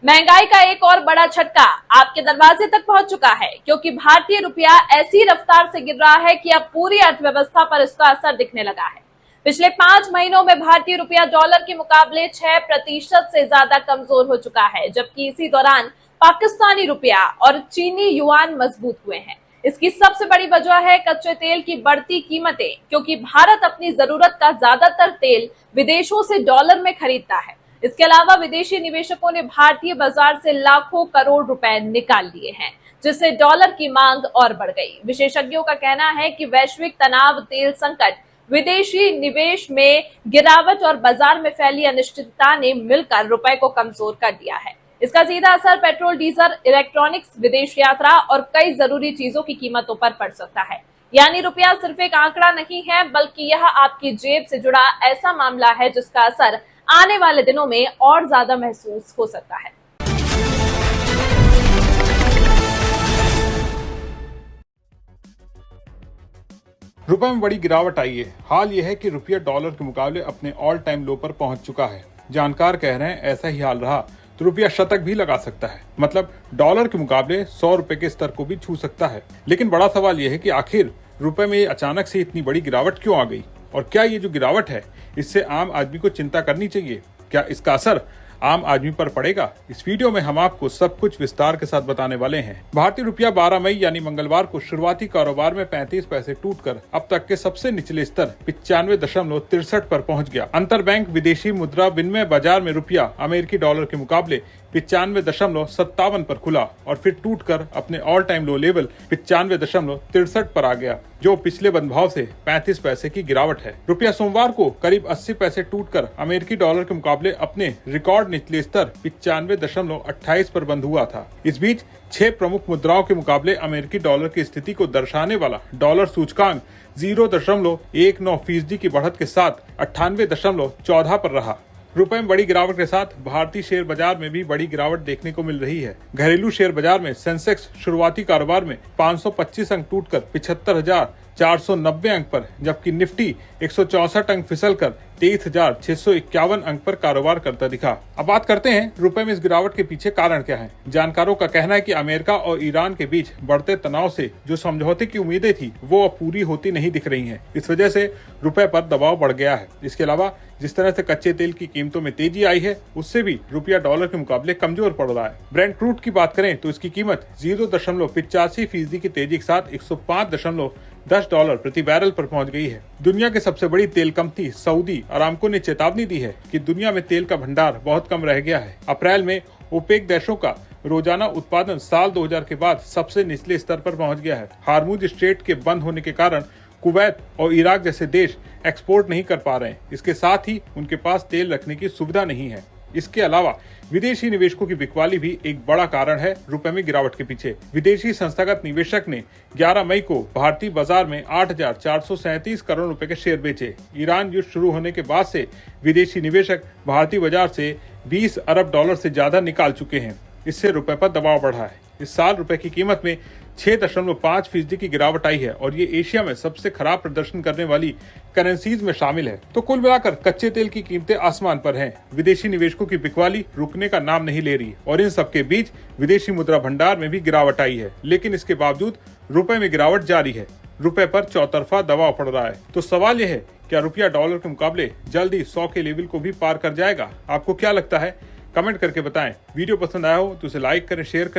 महंगाई का एक और बड़ा झटका आपके दरवाजे तक पहुंच चुका है, क्योंकि भारतीय रुपया ऐसी रफ्तार से गिर रहा है कि अब पूरी अर्थव्यवस्था पर इसका असर दिखने लगा है। पिछले 5 महीनों में भारतीय रुपया डॉलर के मुकाबले 6% से ज्यादा कमजोर हो चुका है, जबकि इसी दौरान पाकिस्तानी रुपया और चीनी युआन मजबूत हुए हैं। इसकी सबसे बड़ी वजह है कच्चे तेल की बढ़ती कीमतें, क्योंकि भारत अपनी जरूरत का ज्यादातर तेल विदेशों से डॉलर में खरीदता है। इसके अलावा विदेशी निवेशकों ने भारतीय बाजार से लाखों करोड़ रुपए निकाल लिए हैं, जिससे डॉलर की मांग और बढ़ गई। विशेषज्ञों का कहना है कि वैश्विक तनाव, तेल संकट, विदेशी निवेश में गिरावट और बाजार में फैली अनिश्चितता ने मिलकर रुपए को कमजोर कर दिया है। इसका सीधा असर पेट्रोल, डीजल, इलेक्ट्रॉनिक्स, विदेश यात्रा और कई जरूरी चीजों की कीमतों पर पड़ सकता है। यानी रुपया सिर्फ एक आंकड़ा नहीं है, बल्कि यह आपकी जेब से जुड़ा ऐसा मामला है जिसका असर आने वाले दिनों में और ज्यादा महसूस हो सकता है। रुपए में बड़ी गिरावट आई है। हाल यह है कि रुपया डॉलर के मुकाबले अपने ऑल टाइम लो पर पहुंच चुका है। जानकार कह रहे हैं ऐसा ही हाल रहा तो रुपया शतक भी लगा सकता है, मतलब डॉलर के मुकाबले 100 रुपए के स्तर को भी छू सकता है। लेकिन बड़ा सवाल यह है कि आखिर रुपए में अचानक से इतनी बड़ी गिरावट क्यों आ गई, और क्या ये जो गिरावट है इससे आम आदमी को चिंता करनी चाहिए? क्या इसका असर आम आदमी पर पड़ेगा? इस वीडियो में हम आपको सब कुछ विस्तार के साथ बताने वाले हैं। भारतीय रुपया 12 मई यानी मंगलवार को शुरुआती कारोबार में 35 पैसे टूटकर अब तक के सबसे निचले स्तर 95.63 पर पहुंच गया। अंतर बैंक विदेशी मुद्रा विनिमय बाजार में रुपया अमेरिकी डॉलर के मुकाबले 95.57 पर खुला और फिर टूटकर अपने ऑल टाइम लो लेवल 95.63 पर आ गया, जो पिछले बंद भाव से 35 पैसे की गिरावट है। रुपया सोमवार को करीब 80 पैसे टूटकर अमेरिकी डॉलर के मुकाबले अपने रिकॉर्ड निचले स्तर 95.28 पर बंद हुआ था। इस बीच 6 प्रमुख मुद्राओं के मुकाबले अमेरिकी डॉलर की स्थिति को दर्शाने वाला डॉलर सूचकांक 0.19% की बढ़त के साथ 98.14 पर रहा। रुपए में बड़ी गिरावट के साथ भारतीय शेयर बाजार में भी बड़ी गिरावट देखने को मिल रही है। घरेलू शेयर बाजार में सेंसेक्स शुरुआती कारोबार में 525 अंक टूटकर 75,490 अंक पर, जबकि निफ्टी 164 अंक फिसलकर 23,651 अंक पर कारोबार करता दिखा। अब बात करते हैं रुपए में इस गिरावट के पीछे कारण क्या है। जानकारों का कहना है कि अमेरिका और ईरान के बीच बढ़ते तनाव से जो समझौते की उम्मीदें थी वो अब पूरी होती नहीं दिख रही हैं। इस वजह से रुपए पर दबाव बढ़ गया है। इसके अलावा जिस तरह से कच्चे तेल की कीमतों में तेजी आई है, उससे भी रुपया डॉलर के मुकाबले कमजोर पड़ रहा है। ब्रेंट क्रूड की बात करें तो इसकी कीमत 0.85% की तेजी के साथ $105.10 प्रति बैरल पर पहुंच गई है। दुनिया की सबसे बड़ी तेल कंपनी सऊदी अरामको ने चेतावनी दी है कि दुनिया में तेल का भंडार बहुत कम रह गया है। अप्रैल में ओपेक देशों का रोजाना उत्पादन साल 2000 के बाद सबसे निचले स्तर पर पहुंच गया है। हार्मुज स्ट्रेट के बंद होने के कारण कुवैत और इराक जैसे देश एक्सपोर्ट नहीं कर पा रहे हैं। इसके साथ ही उनके पास तेल रखने की सुविधा नहीं है। इसके अलावा विदेशी निवेशकों की बिकवाली भी एक बड़ा कारण है रुपए में गिरावट के पीछे। विदेशी संस्थागत निवेशक ने 11 मई को भारतीय बाजार में 8,437 करोड़ रुपए के शेयर बेचे। ईरान युद्ध शुरू होने के बाद से विदेशी निवेशक भारतीय बाजार से $20 अरब से ज्यादा निकाल चुके हैं। इससे रुपए पर दबाव बढ़ा है। इस साल रुपए की कीमत में 6.5% की गिरावट आई है और ये एशिया में सबसे खराब प्रदर्शन करने वाली करेंसीज में शामिल है। तो कुल मिलाकर कच्चे तेल की कीमतें आसमान पर हैं। विदेशी निवेशकों की बिकवाली रुकने का नाम नहीं ले रही और इन सबके बीच विदेशी मुद्रा भंडार में भी गिरावट आई है। लेकिन इसके बावजूद रुपए में गिरावट जारी है। रुपए पर चौतरफा दबाव पड़ रहा है। तो सवाल यह है, क्या रुपया डॉलर के मुकाबले जल्द ही 100 के लेवल को भी पार कर जाएगा? आपको क्या लगता है? कमेंट करके बताएं। वीडियो पसंद आया हो तो उसे लाइक करें, शेयर करें।